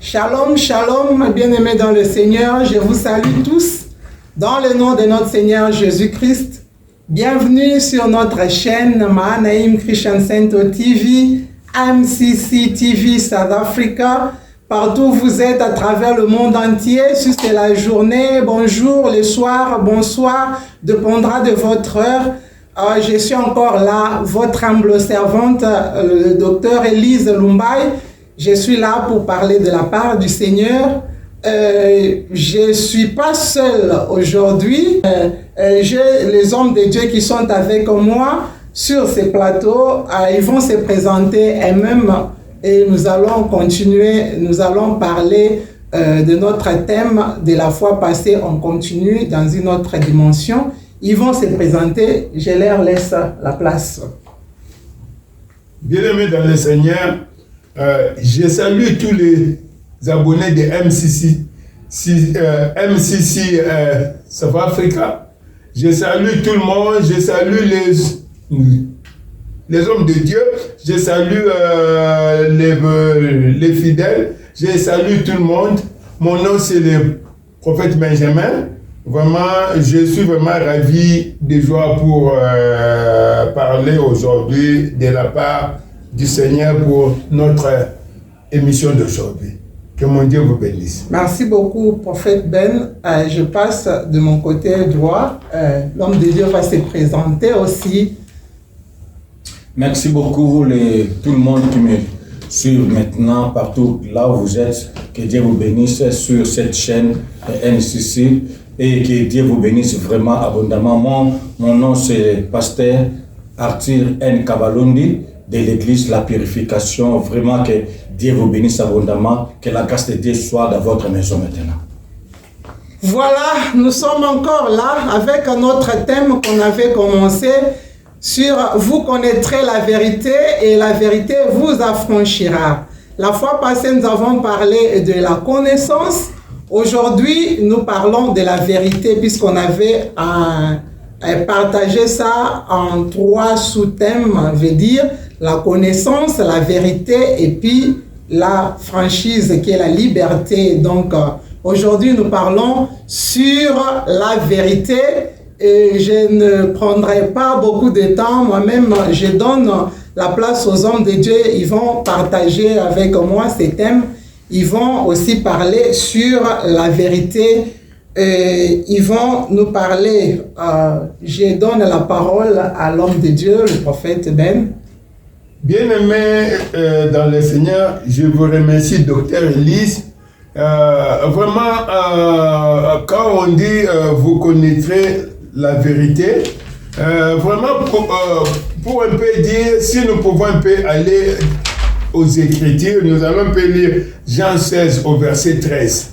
Shalom, shalom, bien-aimés dans le Seigneur, je vous salue tous dans le nom de notre Seigneur Jésus-Christ. Bienvenue sur notre chaîne Mahanaim Christian Center TV, MCC TV South Africa. Partout où vous êtes à travers le monde entier, si c'est la journée, bonjour, le soir, bonsoir, dépendra de votre heure. Je suis encore là, votre humble servante, le docteur Elise Lumbai. Je suis là pour parler de la part du Seigneur. Je ne suis pas seul aujourd'hui. J'ai les hommes de Dieu qui sont avec moi sur ces plateaux. Ils vont se présenter eux-mêmes et nous allons continuer. Nous allons parler de notre thème de la fois passée. On continue dans une autre dimension. Ils vont se présenter. Je leur laisse la place. Bien-aimés dans le Seigneur, je salue tous les abonnés de MCC South Africa. Je salue tout le monde, je salue les hommes de Dieu, je salue les fidèles, je salue tout le monde. Mon nom c'est le prophète Benjamin. Vraiment, je suis vraiment ravi de joie pour parler aujourd'hui de la part du Seigneur pour notre émission d'aujourd'hui. Que mon Dieu vous bénisse. Merci beaucoup, prophète Ben. Je passe de mon côté droit. L'homme de Dieu va se présenter aussi. Merci beaucoup tout le monde qui me suit maintenant partout là où vous êtes. Que Dieu vous bénisse sur cette chaîne NCC et que Dieu vous bénisse vraiment abondamment. Mon nom c'est Pasteur Arthur N. Kavalundi de l'église La Purification. Vraiment que Dieu vous bénisse abondamment, que la grâce de Dieu soit dans votre maison maintenant. Voilà, nous sommes encore là avec notre thème qu'on avait commencé sur « Vous connaîtrez la vérité et la vérité vous affranchira ». La fois passée, nous avons parlé de la connaissance. Aujourd'hui, nous parlons de la vérité puisqu'on avait partagé ça en 3 sous-thèmes, veut dire la connaissance, la vérité et puis la franchise qui est la liberté. Donc aujourd'hui nous parlons sur la vérité et je ne prendrai pas beaucoup de temps. Moi-même je donne la place aux hommes de Dieu. Ils vont partager avec moi ces thèmes. Ils vont aussi parler sur la vérité. Ils vont nous parler. Je donne la parole à l'homme de Dieu, le prophète Ben. Bien-aimés dans le Seigneur, je vous remercie, docteur Elise. Vraiment, quand on dit vous connaîtrez la vérité, vraiment pour un peu dire, si nous pouvons un peu aller aux Écritures, nous allons un peu lire Jean 16 au verset 13.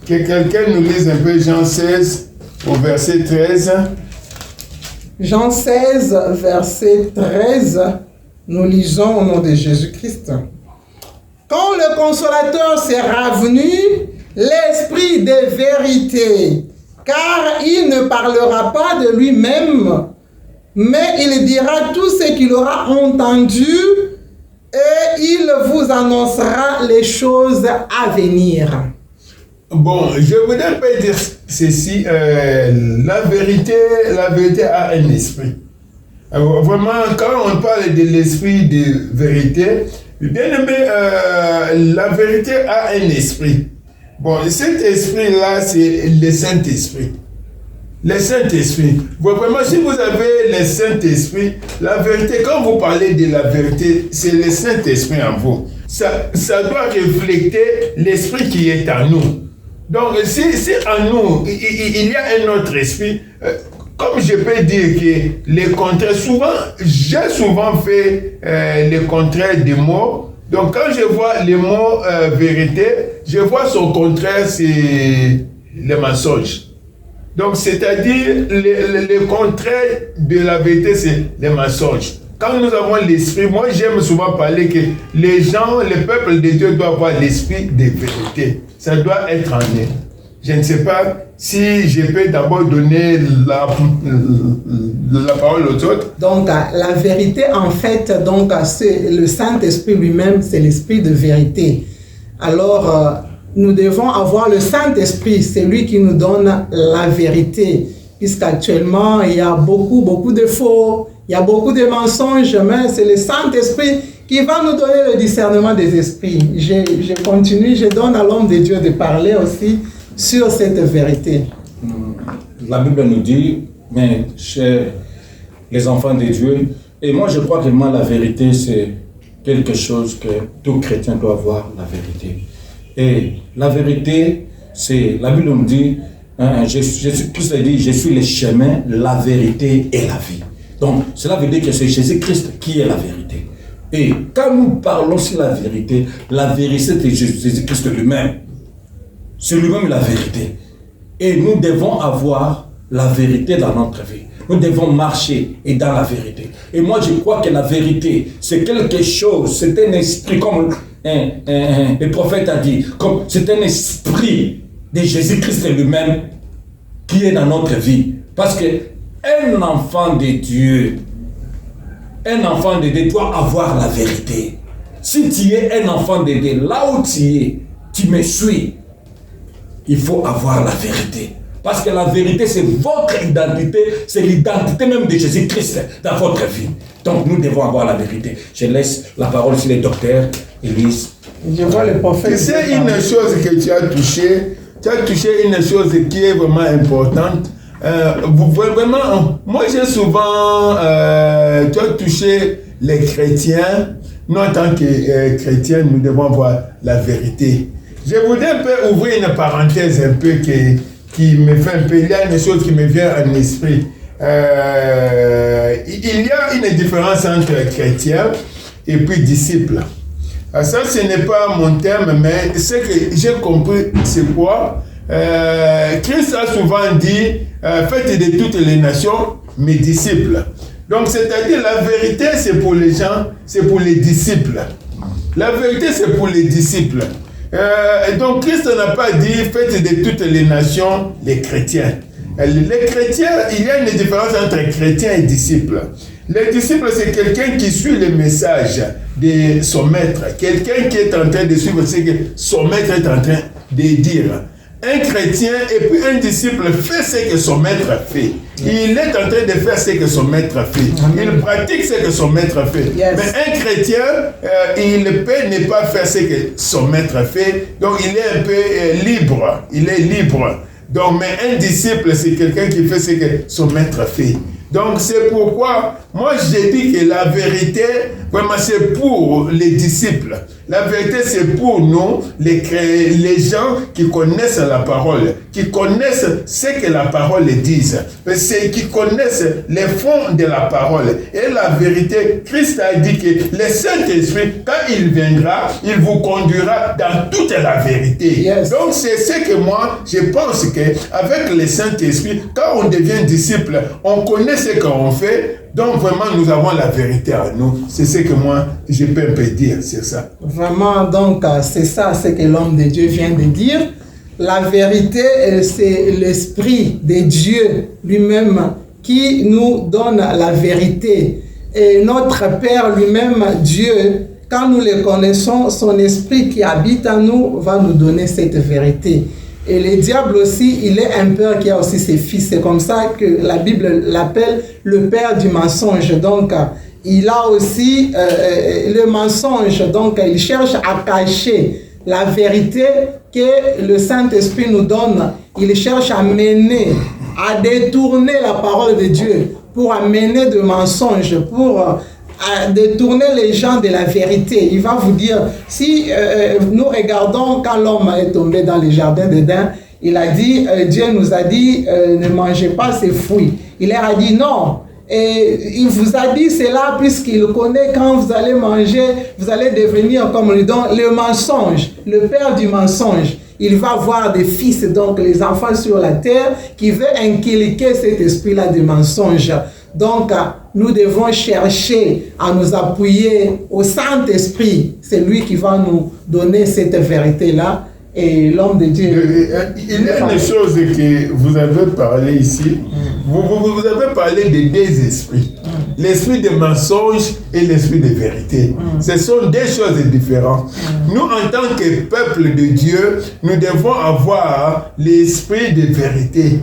Que quelqu'un nous lise un peu Jean 16 au verset 13. Jean 16, verset 13. Nous lisons au nom de Jésus-Christ. Quand le Consolateur sera venu, l'Esprit de vérité, car il ne parlera pas de lui-même, mais il dira tout ce qu'il aura entendu et il vous annoncera les choses à venir. Bon, je voudrais pas dire ceci, la vérité a un esprit. Vraiment, quand on parle de l'esprit de vérité, bien aimé, la vérité a un esprit. Bon, cet esprit-là, c'est le Saint-Esprit. Le Saint-Esprit. Vraiment, si vous avez le Saint-Esprit, la vérité, quand vous parlez de la vérité, c'est le Saint-Esprit en vous. Ça doit refléter l'esprit qui est en nous. Donc, si en nous, il y a un autre esprit, comme je peux dire que les contraires, j'ai souvent fait les contraires des mots. Donc, quand je vois les mots vérité, je vois son contraire, c'est le mensonge. Donc, c'est-à-dire, le contraire de la vérité, c'est le mensonge. Quand nous avons l'esprit, moi j'aime souvent parler que les gens, le peuple de Dieu doit avoir l'esprit de vérité. Ça doit être en eux. Je ne sais pas si je peux d'abord donner la parole aux autres. Donc, la vérité, en fait, donc, c'est le Saint-Esprit lui-même, c'est l'esprit de vérité. alors nous devons avoir le Saint-Esprit, c'est lui qui nous donne la vérité. Puisqu'actuellement, il y a beaucoup de faux, il y a beaucoup de mensonges, mais c'est le Saint-Esprit qui va nous donner le discernement des esprits. Je continue, je donne à l'homme de Dieu de parler aussi sur cette vérité. La Bible nous dit, mais chez les enfants de Dieu, et moi je crois que moi la vérité c'est quelque chose que tout chrétien doit avoir, la vérité. Et la vérité, c'est, la Bible nous dit, Christ a dit, je suis le chemin, la vérité et la vie. Donc, cela veut dire que c'est Jésus-Christ qui est la vérité. Et quand nous parlons sur la vérité c'est Jésus-Christ lui-même. C'est lui-même la vérité. Et nous devons avoir la vérité dans notre vie. Nous devons marcher et dans la vérité. Et moi, je crois que la vérité, c'est quelque chose, c'est un esprit, comme le prophète a dit, comme c'est un esprit de Jésus-Christ lui-même qui est dans notre vie. Parce qu'un enfant de Dieu doit avoir la vérité. Si tu es un enfant de Dieu, là où tu es, tu me suis, il faut avoir la vérité. Parce que la vérité, c'est votre identité, c'est l'identité même de Jésus-Christ dans votre vie. Donc nous devons avoir la vérité. Je laisse la parole sur les docteurs, Élise. Je vois le prophète. C'est une chose que tu as touchée. Tu as touché une chose qui est vraiment importante. Vraiment, moi j'ai souvent, tu as touché les chrétiens. Nous en tant que chrétiens, nous devons voir la vérité. Je voudrais un peu ouvrir une parenthèse un peu qui me fait un peu, il y a une chose qui me vient à l'esprit. Il y a une différence entre chrétien et puis disciple. Ça, ce n'est pas mon terme, mais ce que j'ai compris, c'est quoi? Christ a souvent dit, faites de toutes les nations mes disciples. Donc, c'est-à-dire la vérité, c'est pour les gens, c'est pour les disciples. La vérité, c'est pour les disciples. Donc Christ n'a pas dit faites de toutes les nations les chrétiens. Les chrétiens, il y a une différence entre chrétiens et disciples. Les disciples, c'est quelqu'un qui suit le message de son maître, quelqu'un qui est en train de suivre ce que son maître est en train de dire. Un chrétien et puis un disciple fait ce que son maître fait. Il est en train de faire ce que son maître fait. Amen. Il pratique ce que son maître fait. Yes. Mais un chrétien, il peut ne pas faire ce que son maître fait. Donc il est un peu libre. Il est libre. Donc, mais un disciple, c'est quelqu'un qui fait ce que son maître fait. Donc c'est pourquoi moi j'ai dit que la vérité, vraiment c'est pour les disciples. La vérité c'est pour nous, les gens qui connaissent la parole, qui connaissent ce que la parole dit, c'est qui connaissent les fonds de la parole. Et la vérité, Christ a dit que le Saint-Esprit, quand il viendra, il vous conduira dans toute la vérité. Yes. Donc c'est ce que moi je pense qu'avec le Saint-Esprit, quand on devient disciple, on connaît ce qu'on fait. Donc vraiment, nous avons la vérité à nous. C'est ce que moi, je peux un peu dire, c'est ça. Vraiment, donc, c'est ça, ce que l'homme de Dieu vient de dire. La vérité, c'est l'Esprit de Dieu lui-même qui nous donne la vérité. Et notre Père lui-même, Dieu, quand nous le connaissons, son Esprit qui habite en nous va nous donner cette vérité. Et le diable aussi, il est un père qui a aussi ses fils. C'est comme ça que la Bible l'appelle le père du mensonge. Donc, il a aussi le mensonge. Donc, il cherche à cacher la vérité que le Saint-Esprit nous donne. Il cherche à mener, à détourner la parole de Dieu pour amener de mensonges, pour à détourner les gens de la vérité. Il va vous dire, si nous regardons quand l'homme est tombé dans le jardin d'Éden, il a dit, Dieu nous a dit, ne mangez pas ces fruits. Il leur a dit non. Et il vous a dit cela puisqu'il connaît quand vous allez manger, vous allez devenir comme lui. Donc le mensonge, le père du mensonge, il va avoir des fils, donc les enfants sur la terre, qui veut inculquer cet esprit-là de mensonge. Donc, nous devons chercher à nous appuyer au Saint-Esprit. C'est lui qui va nous donner cette vérité-là. Et l'homme de Dieu... Il y a une chose que vous avez parlé ici. Vous avez parlé des deux esprits. l'esprit de mensonge et l'esprit de vérité. Ce sont deux choses différentes. Nous, en tant que peuple de Dieu, nous devons avoir l'esprit de vérité.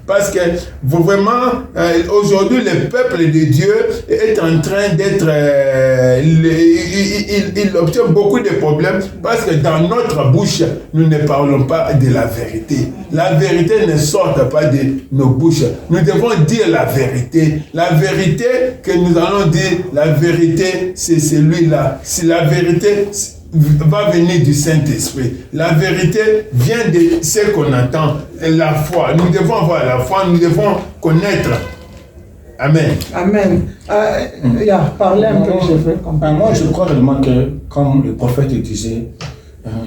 Parce que vraiment, aujourd'hui, le peuple de Dieu est en train d'être... il obtient beaucoup de problèmes parce que dans notre bouche, nous ne parlons pas de la vérité. La vérité ne sort pas de nos bouches. Nous devons dire la vérité. La vérité que nous allons dire, la vérité, c'est celui-là. Si la vérité va venir du Saint-Esprit. La vérité vient de ce qu'on entend, la foi. Nous devons avoir la foi, nous devons connaître. Amen. Amen. Parlez un peu, je veux comprendre. Moi, je crois réellement que, comme le prophète disait,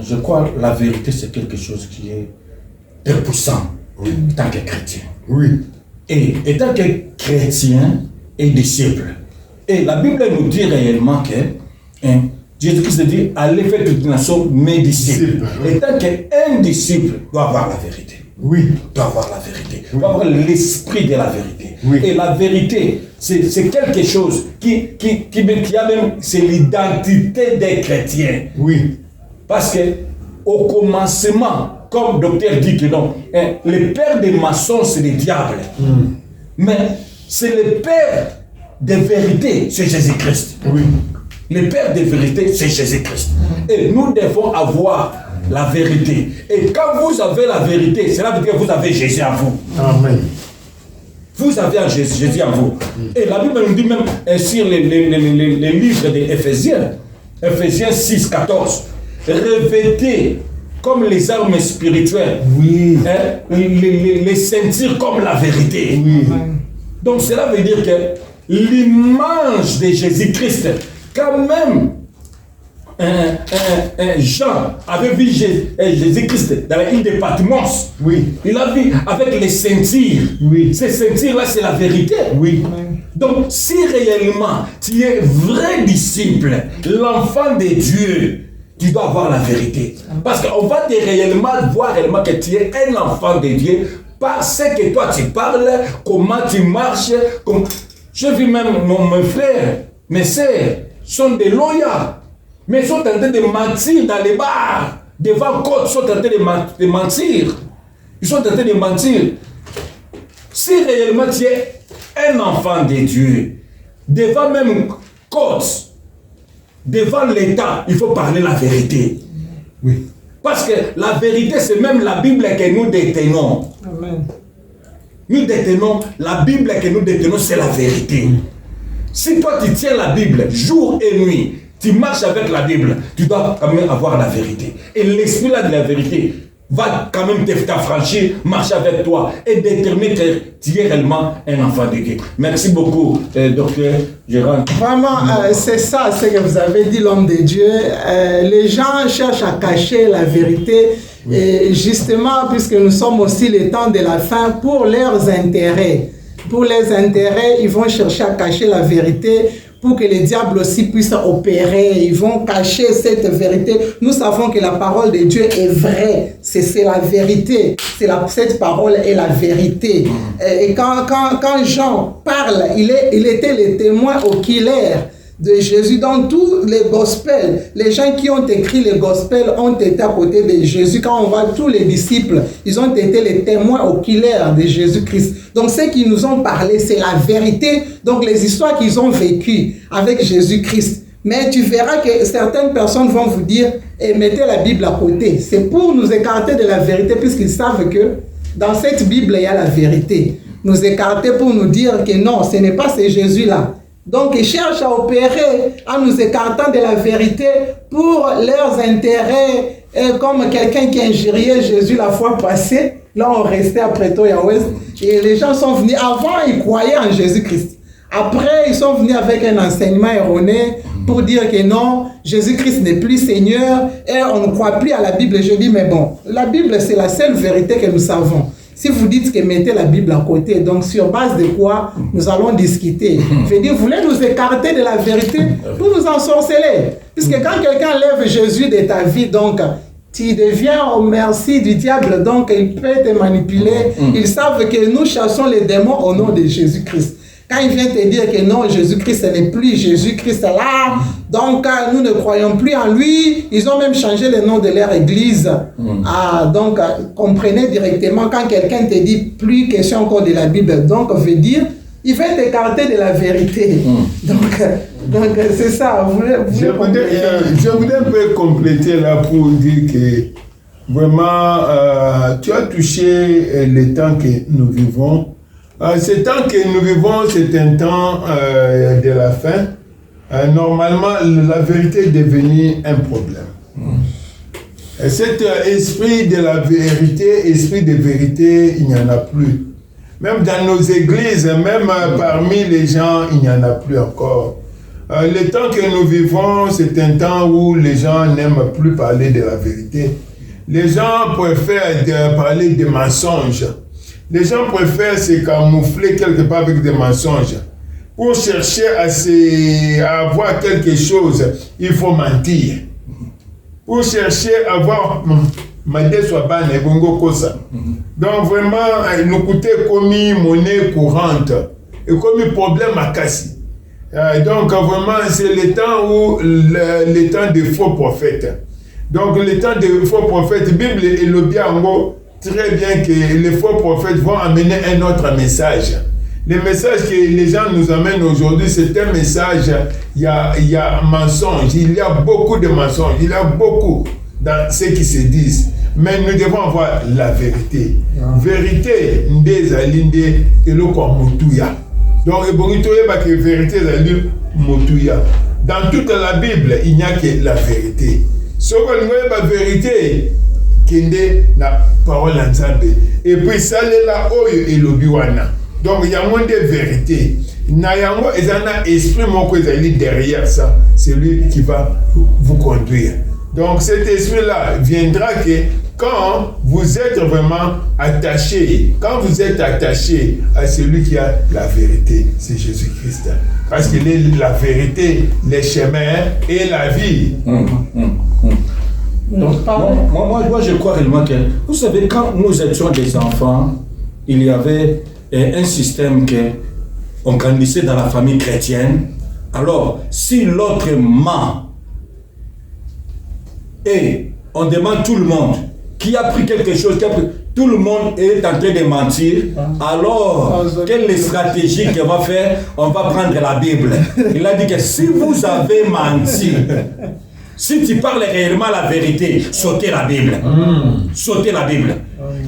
je crois que la vérité, c'est quelque chose qui est très puissant en tant que chrétien. Oui. Et étant que chrétien et disciple. Et la Bible nous dit réellement que Jésus-Christ dit, allez faire toute nation mes disciples. Étant qu'un disciple doit avoir la vérité. Oui. Doit avoir la vérité. Doit avoir l'esprit de la vérité. Oui. Et la vérité, c'est quelque chose qui a même, c'est l'identité des chrétiens. Oui. Parce que au commencement, comme le docteur dit que non, le père des maçons, c'est le diable. Mais c'est le père de vérité, c'est Jésus-Christ. Oui. Le père de vérité, c'est Jésus-Christ. Et nous devons avoir la vérité. Et quand vous avez la vérité, cela veut dire que vous avez Jésus en vous. Amen. Vous avez Jésus en vous. Et la Bible nous dit même sur les livres d'Éphésiens, Éphésiens 6, 14, revêtez comme les armes spirituelles, oui. Les ceintures comme la vérité. Oui. Donc cela veut dire que l'image de Jésus-Christ, quand même, Jean avait vu Jésus-Christ dans la île de Patmos. Oui. Il a vu avec les ceintures. Oui. Ces ceintures-là, c'est la vérité. Oui. Donc, si réellement tu es vrai disciple, l'enfant de Dieu, tu dois avoir la vérité. Parce qu'on va te réellement voir réellement que tu es un enfant de Dieu parce que toi tu parles, comment tu marches. J'ai vu même mes frères, mes sœurs, sont des loyaux, mais ils sont en train de mentir dans les bars, devant côte, ils sont en train de mentir. Ils sont en train de mentir. Si réellement tu es un enfant de Dieu, devant même côte, devant l'État, il faut parler la vérité. Oui. Parce que la vérité, c'est même la Bible que nous détenons. Amen. Nous détenons, la Bible que nous détenons, c'est la vérité. Si toi tu tiens la Bible jour et nuit, tu marches avec la Bible, tu dois quand même avoir la vérité. Et l'esprit là de la vérité va quand même t'affranchir, marcher avec toi et déterminer que tu es réellement un enfant de Dieu. Merci beaucoup, docteur Gérard. Vraiment, c'est ça, ce que vous avez dit, l'homme de Dieu. Les gens cherchent à cacher la vérité. Oui. Et justement, puisque nous sommes aussi le temps de la fin, pour leurs intérêts. Pour les intérêts, ils vont chercher à cacher la vérité pour que les diables aussi puissent opérer. Ils vont cacher cette vérité. Nous savons que la parole de Dieu est vraie. C'est la vérité. Cette parole est la vérité. Et quand Jean parle, il était le témoin oculaire de Jésus dans tous les gospels. Les gens qui ont écrit les gospels ont été à côté de Jésus. Quand on voit tous les disciples, ils ont été les témoins oculaires de Jésus-Christ. Donc ce qu'ils nous ont parlé, c'est la vérité. Donc les histoires qu'ils ont vécues avec Jésus-Christ. Mais tu verras que certaines personnes vont vous dire, mettez la Bible à côté. C'est pour nous écarter de la vérité, puisqu'ils savent que dans cette Bible, il y a la vérité. Nous écarter pour nous dire que non, ce n'est pas ce Jésus-là. Donc, ils cherchent à opérer en nous écartant de la vérité pour leurs intérêts, comme quelqu'un qui injuriait Jésus la fois passée. Là, on restait à Pretoria-Ouest. Et les gens sont venus. Avant, ils croyaient en Jésus-Christ. Après, ils sont venus avec un enseignement erroné pour dire que non, Jésus-Christ n'est plus Seigneur et on ne croit plus à la Bible. Et je dis, mais bon, la Bible, c'est la seule vérité que nous savons. Si vous dites que mettez la Bible à côté, donc sur base de quoi nous allons discuter? Je veux dire, vous voulez nous écarter de la vérité pour nous ensorceler. Puisque quand quelqu'un lève Jésus de ta vie, donc tu deviens au merci du diable, donc il peut te manipuler. Ils savent que nous chassons les démons au nom de Jésus-Christ. Quand il vient te dire que non, Jésus-Christ n'est plus, Jésus-Christ est là, donc nous ne croyons plus en lui, ils ont même changé le nom de leur église. Donc comprenez directement quand quelqu'un te dit plus question encore de la Bible, donc veut dire il va t'écarter de la vérité. Donc c'est ça. Je voudrais un peu compléter là pour dire que vraiment tu as touché le temps que nous vivons. Ce temps que nous vivons, c'est un temps de la fin. Normalement, la vérité est devenue un problème. Cet esprit de la vérité, esprit de vérité, il n'y en a plus. Même dans nos églises, même parmi les gens, il n'y en a plus encore. Le temps que nous vivons, c'est un temps où les gens n'aiment plus parler de la vérité. Les gens préfèrent parler de mensonges. Les gens préfèrent se camoufler quelque part avec des mensonges. Pour chercher à avoir quelque chose, il faut mentir. Pour chercher à avoir donc vraiment, nous coûter comme monnaie courante et comme problème à casser. Donc vraiment, c'est le temps où le temps des faux prophètes. Donc le temps des faux prophètes, la Bible et le bien très bien que les faux prophètes vont amener un autre message. Le message que les gens nous amènent aujourd'hui, c'est un message, il y a mensonge, il y a beaucoup de mensonges, il y a beaucoup dans ce qui se disent. Mais nous devons avoir la vérité. Vérité, ndezalinde eloko motuya. Donc, que vérité zali motuya. Dans toute la Bible, il n'y a que la vérité. Ce qu'on a la vérité, kende na parole nzambe. Et puis ça là oyo elobiwana. Donc il y a moins de vérité. Na yango ezana esprit moko ezali derrière ça, c'est lui qui va vous conduire. Donc cet esprit là viendra que quand vous êtes vraiment attaché, à celui qui a la vérité, c'est Jésus-Christ. Parce qu'il est la vérité, le chemin et la vie. Donc, moi, je crois réellement que, vous savez, quand nous étions des enfants, il y avait un système que on grandissait dans la famille chrétienne. Alors, si l'autre ment, et on demande tout le monde qui a pris quelque chose, tout le monde est en train de mentir, alors quelle est la stratégie qu'on va faire? On va prendre la Bible. Il a dit que si vous avez menti, si tu parles réellement la vérité, sautez la Bible. Sautez la Bible.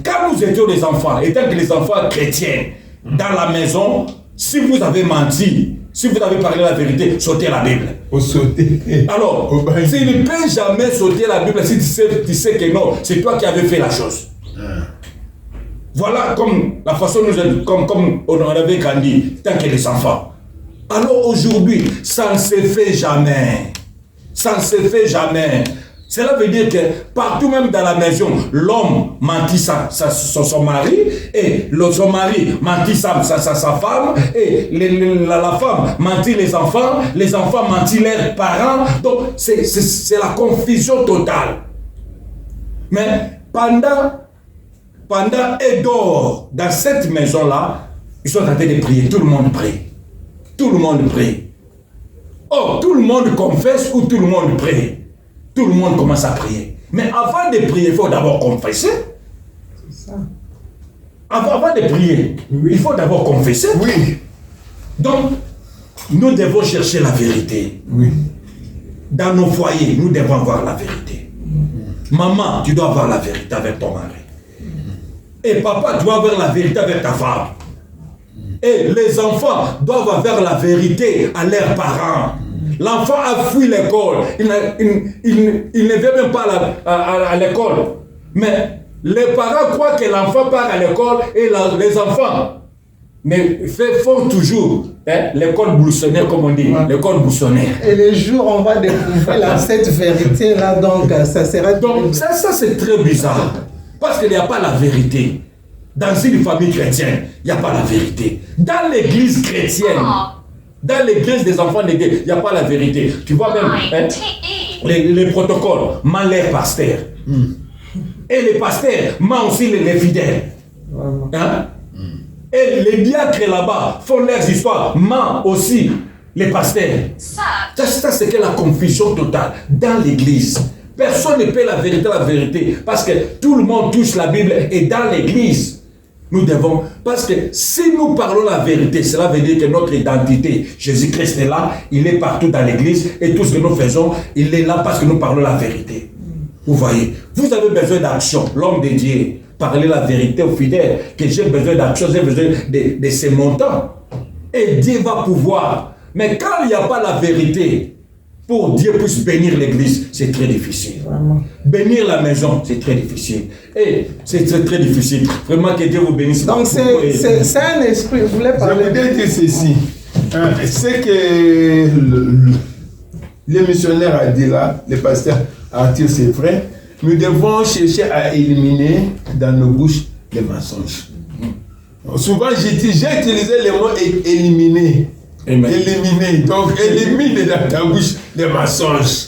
Quand nous étions des enfants, étant que les enfants chrétiens, dans la maison, si vous avez menti, si vous avez parlé la vérité, sautez la Bible. Alors, tu ne peux jamais sauter la Bible si tu sais que non, c'est toi qui avais fait la chose. Voilà comme la façon comme on avait grandi, tant que les enfants. Alors aujourd'hui, ça ne se fait jamais. Ça ne se fait jamais. Cela veut dire que partout, même dans la maison, l'homme mentit son mari, et son mari mentit sa femme, et la femme mentit les enfants mentit leurs parents. Donc, c'est la confusion totale. Mais pendant et dehors, dans cette maison-là, ils sont en train de prier. Tout le monde prie. Tout le monde prie. Oh, tout le monde confesse ou tout le monde prie. Tout le monde commence à prier. Mais avant de prier, il faut d'abord confesser. C'est ça. Avant de prier, il faut d'abord confesser. Oui. Donc, nous devons chercher la vérité. Oui. Dans nos foyers, nous devons avoir la vérité. Maman, tu dois avoir la vérité avec ton mari. Et papa, tu dois avoir la vérité avec ta femme. Et les enfants doivent avoir la vérité à leurs parents. L'enfant a fui l'école. Il ne veut même pas à l'école. Mais les parents croient que l'enfant part à l'école et les enfants font toujours l'école boussonnaire, comme on dit. Ouais. L'école boussonnaire. Et les jours, on va découvrir cette vérité-là. Donc, ça serait... Donc, ça c'est très bizarre. Parce qu'il n'y a pas la vérité. Dans une famille chrétienne, il n'y a pas la vérité. Dans l'église chrétienne, dans l'église des enfants d'église, il n'y a pas la vérité. Tu vois même les protocoles, ment les pasteurs. Et les pasteurs ment aussi les fidèles. Hein? Et les diacres là-bas font leurs histoires, mentent aussi les pasteurs. Ça c'est que la confusion totale dans l'église. Personne ne peut la vérité, parce que tout le monde touche la Bible et dans l'église. Nous devons, parce que si nous parlons la vérité, cela veut dire que notre identité, Jésus-Christ est là, il est partout dans l'église et tout ce que nous faisons, il est là parce que nous parlons la vérité. Vous voyez, vous avez besoin d'action, l'homme de Dieu, parler la vérité aux fidèles, que j'ai besoin d'action, j'ai besoin de ces montants. Et Dieu va pouvoir. Mais quand il n'y a pas la vérité, pour Dieu puisse bénir l'église, c'est très difficile. Vraiment. Bénir la maison, c'est très difficile. Et c'est très difficile. Vraiment que Dieu vous bénisse. Donc c'est un esprit, vous voulez parler. Je voudrais dire ceci. C'est que le missionnaire a dit là, le pasteur Arthur, c'est vrai, nous devons chercher à éliminer dans nos bouches les mensonges. Souvent, j'ai utilisé le mot éliminer. Amen. Éliminer. Donc, élimine dans ta bouche les mensonges.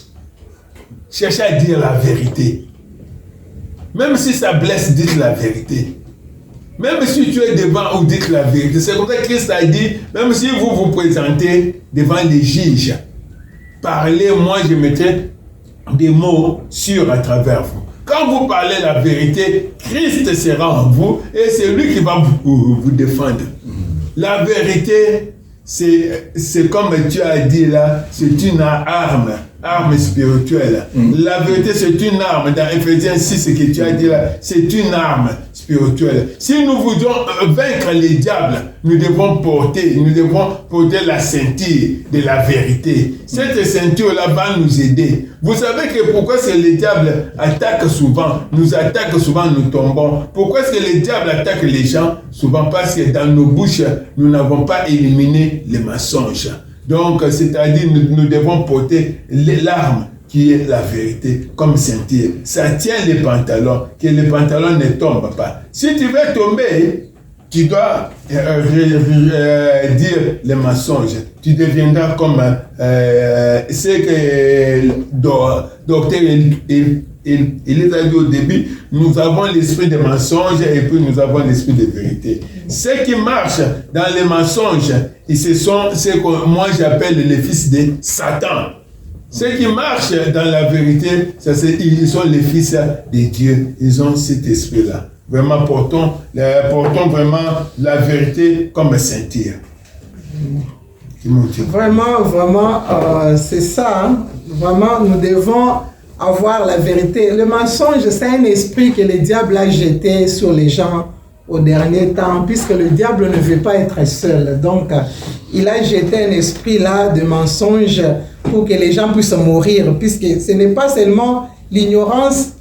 Cherchez à dire la vérité. Même si ça blesse, dites la vérité. Même si tu es devant ou dites la vérité. C'est comme ça que Christ a dit, même si vous vous présentez devant les juges, parlez, moi je mettrai des mots sûrs à travers vous. Quand vous parlez la vérité, Christ sera en vous et c'est lui qui va vous défendre. La vérité, c'est comme tu as dit là, c'est une arme spirituelle. La vérité, c'est une arme. Dans Ephésiens 6, ce que tu as dit là, c'est une arme spirituelle. Si nous voulons vaincre les diables, nous devons porter la ceinture de la vérité. Cette ceinture-là va nous aider. Vous savez que pourquoi c'est les diables nous attaquent souvent, nous tombons. Pourquoi est-ce que les diables attaquent les gens? Souvent parce que dans nos bouches, nous n'avons pas éliminé les mensonges. Donc, c'est-à-dire, nous devons porter l'arme qui est la vérité comme ceinture. Ça tient les pantalons, que les pantalons ne tombent pas. Si tu veux tomber, tu dois dire les mensonges. Tu deviendras comme ce que docteur il les a dit au début, nous avons l'esprit des mensonges et puis nous avons l'esprit de vérité. Ceux qui marchent dans les mensonges, ce sont ce que moi j'appelle les fils de Satan. Ceux qui marchent dans la vérité, ils sont les fils de Dieu. Ils ont cet esprit-là. Vraiment, portons vraiment la vérité comme ceinture. Vraiment, c'est ça. Hein? Vraiment, nous devons avoir la vérité. Le mensonge, c'est un esprit que le diable a jeté sur les gens au dernier temps, puisque le diable ne veut pas être seul. Donc, il a jeté un esprit là de mensonge pour que les gens puissent mourir, puisque ce n'est pas seulement l'ignorance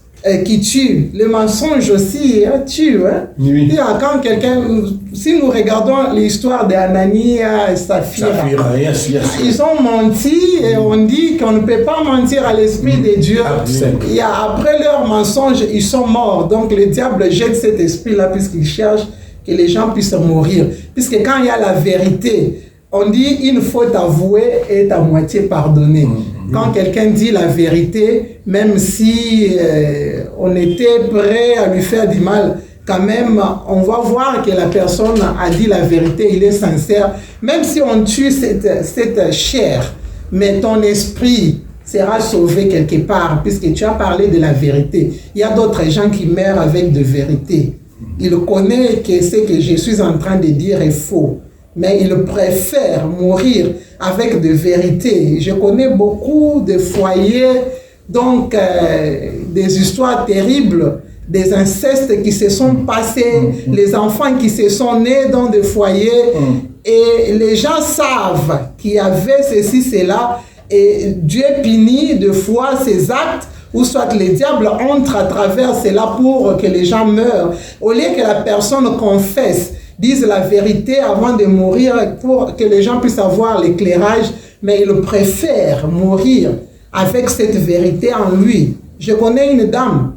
qui tue, le mensonge aussi tue. Hein? Oui. Et quand si nous regardons l'histoire d'Anania et Saphira, ils ont menti et on dit qu'on ne peut pas mentir à l'esprit de Dieu. Et après leur mensonge, ils sont morts. Donc le diable jette cet esprit-là puisqu'il cherche que les gens puissent mourir. Puisque quand il y a la vérité, on dit une faute avouée est à moitié pardonnée. Quand quelqu'un dit la vérité, même si on était prêt à lui faire du mal, quand même, on va voir que la personne a dit la vérité, il est sincère. Même si on tue cette chair, mais ton esprit sera sauvé quelque part, puisque tu as parlé de la vérité. Il y a d'autres gens qui meurent avec de vérité. Ils connaissent que ce que je suis en train de dire est faux. Mais ils préfèrent mourir avec de vérité. Je connais beaucoup de foyers, donc des histoires terribles, des incestes qui se sont passés, les enfants qui se sont nés dans des foyers, et les gens savent qu'il y avait ceci, cela, et Dieu punit de fois ces actes, ou soit les diables entrent à travers cela pour que les gens meurent. Au lieu que la personne confesse, disent la vérité avant de mourir pour que les gens puissent avoir l'éclairage, mais ils préfèrent mourir avec cette vérité en lui. Je connais une dame,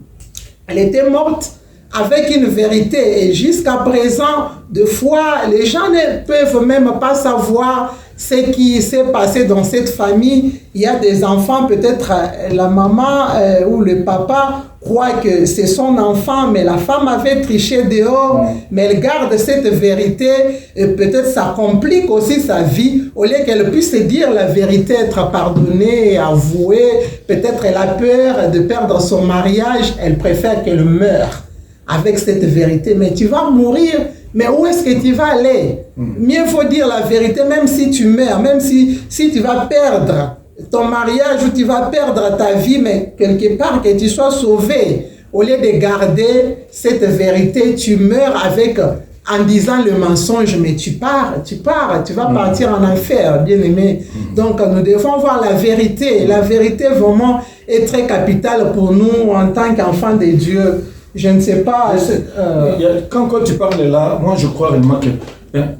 elle était morte avec une vérité et jusqu'à présent, de fois, les gens ne peuvent même pas savoir ce qui s'est passé dans cette famille. Il y a des enfants, peut-être la maman ou le papa croit que c'est son enfant, mais la femme avait triché dehors, mais elle garde cette vérité, et peut-être ça complique aussi sa vie, au lieu qu'elle puisse dire la vérité, être pardonnée, avouée, peut-être elle a peur de perdre son mariage, elle préfère qu'elle meure avec cette vérité, mais tu vas mourir, mais où est-ce que tu vas aller? Mieux faut dire la vérité, même si tu meurs, même si tu vas perdre ton mariage ou tu vas perdre ta vie, mais quelque part que tu sois sauvé. Au lieu de garder cette vérité, tu meurs avec, en disant le mensonge, mais tu vas partir en enfer, bien aimé. Donc nous devons voir la vérité. La vérité vraiment est très capitale pour nous en tant qu'enfants de Dieu. Je ne sais pas. Quand tu parles là, moi je crois vraiment que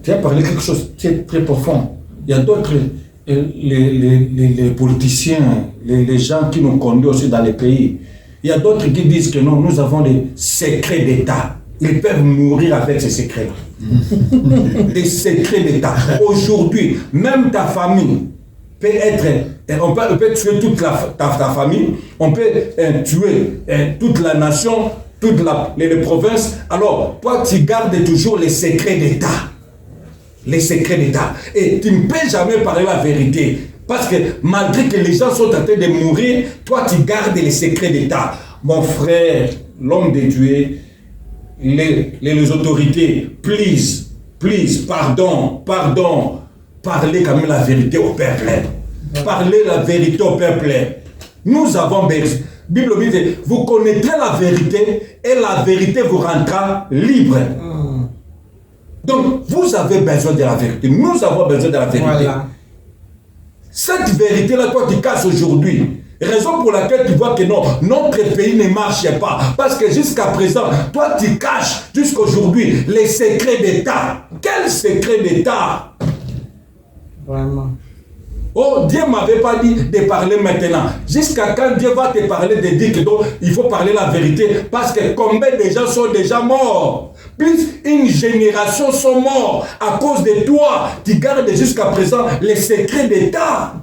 tu as parlé quelque chose de très profond. Il y a d'autres, les politiciens, les gens qui nous conduisent aussi dans les pays. Il y a d'autres qui disent que non, nous avons des secrets d'État. Ils peuvent mourir avec ces secrets-là. Des secrets d'État. Aujourd'hui, même ta famille peut être, on peut tuer toute ta famille, on peut tuer toute la nation, toutes les provinces. Alors, toi, tu gardes toujours les secrets d'État. Les secrets d'État. Et tu ne peux jamais parler la vérité. Parce que malgré que les gens sont en train de mourir, toi, tu gardes les secrets d'État. Mon frère, l'homme de Dieu, les autorités, please, pardon. Parlez quand même la vérité au peuple. Parlez la vérité au peuple. Nous avons besoin. Bible dit, vous connaîtrez la vérité et la vérité vous rendra libre. Donc, vous avez besoin de la vérité. Nous avons besoin de la vérité. Voilà. Cette vérité-là, toi, tu casses aujourd'hui. Raison pour laquelle tu vois que non, notre pays ne marche pas. Parce que jusqu'à présent, toi, tu caches jusqu'à aujourd'hui les secrets d'État. Quel secret d'État? Vraiment. Oh, Dieu ne m'avait pas dit de parler maintenant. Jusqu'à quand Dieu va te parler de dire que donc, il faut parler la vérité? Parce que combien de gens sont déjà morts? Plus une génération sont morts à cause de toi. Tu gardes jusqu'à présent les secrets d'État.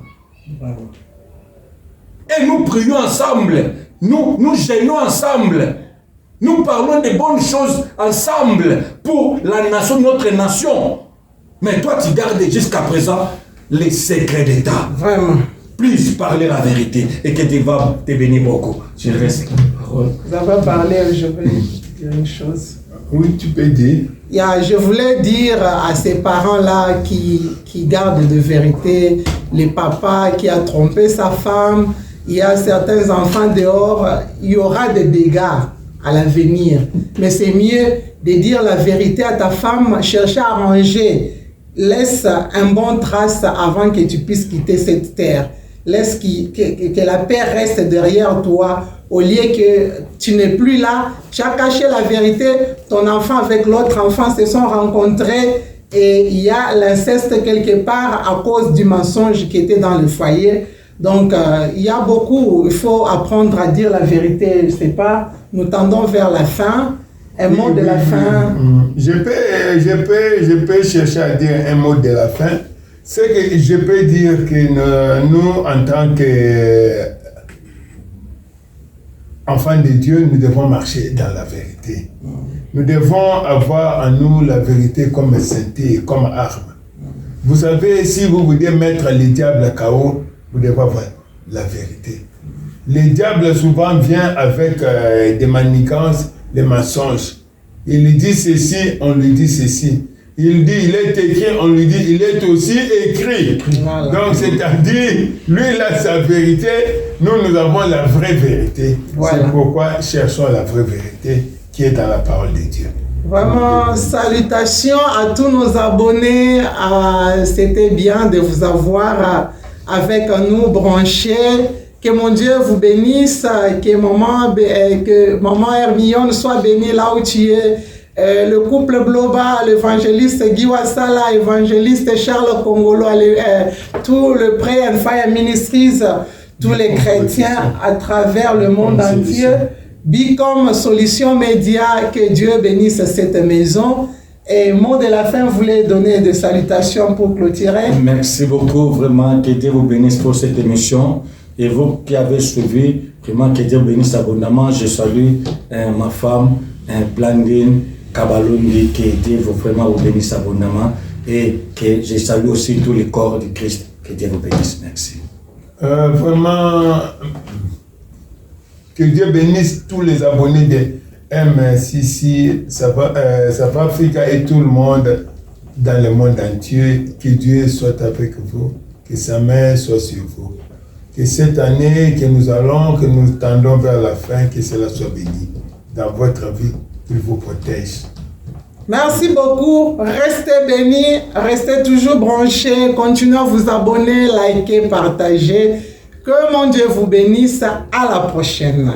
Et nous prions ensemble. Nous gênons ensemble. Nous parlons de bonnes choses ensemble pour la nation, notre nation. Mais toi, tu gardes jusqu'à présent les secrets d'État. Vraiment. Plus parler la vérité et que Dieu va te bénir beaucoup. Je reste la parole. Vous avez parlé, je vais dire une chose. Oui, tu peux dire. Je voulais dire à ces parents-là qui gardent de vérité, les papas qui a trompé sa femme, il y a certains enfants dehors, il y aura des dégâts à l'avenir. Mais c'est mieux de dire la vérité à ta femme, chercher à arranger. Laisse un bon trace avant que tu puisses quitter cette terre. Laisse que la paix reste derrière toi. Au lieu que tu n'es plus là, tu as caché la vérité, ton enfant avec l'autre enfant se sont rencontrés et il y a l'inceste quelque part à cause du mensonge qui était dans le foyer. Donc, il y a beaucoup, il faut apprendre à dire la vérité. Je ne sais pas, nous tendons vers la fin. Un mot de la fin. Je peux chercher à dire un mot de la fin. C'est que je peux dire que nous, en tant qu'enfants de Dieu, nous devons marcher dans la vérité. Nous devons avoir en nous la vérité comme santé, comme arme. Vous savez, si vous voulez mettre le diable à KO, vous devez avoir la vérité. Le diable souvent vient avec des manigances, des mensonges. Il dit ceci, on lui dit ceci. Il dit, il est écrit, on lui dit, il est aussi écrit. Voilà. Donc, c'est-à-dire, lui, il a sa vérité, nous avons la vraie vérité. Voilà. C'est pourquoi cherchons la vraie vérité qui est dans la parole de Dieu. Vraiment, salutations à tous nos abonnés. C'était bien de vous avoir avec nous branchés. Que mon Dieu vous bénisse, que maman Hermione soit bénie là où tu es. Le couple global, l'évangéliste Guy Wassala, l'évangéliste Charles Congolo, tout le Pray and Fire Ministries, tous les chrétiens à travers le monde entier. Bicom Solution Média, que Dieu bénisse cette maison. Et mot de la fin, vous voulez donner des salutations pour clôturer? Merci beaucoup, vraiment, que Dieu vous bénisse pour cette émission. Et vous qui avez suivi, vraiment que Dieu bénisse abondamment. Je salue ma femme, Blandine Kabalondi, que Dieu vous vraiment vous bénisse abondamment. Et que je salue aussi tous les corps du Christ. Que Dieu vous bénisse. Merci. Vraiment, que Dieu bénisse tous les abonnés de MCC, South Africa et tout le monde dans le monde entier. Que Dieu soit avec vous, que sa main soit sur vous. Que cette année que nous tendons vers la fin, que cela soit béni dans votre vie, qu'il vous protège. Merci beaucoup. Restez bénis, restez toujours branchés, continuez à vous abonner, liker, partager. Que mon Dieu vous bénisse. À la prochaine.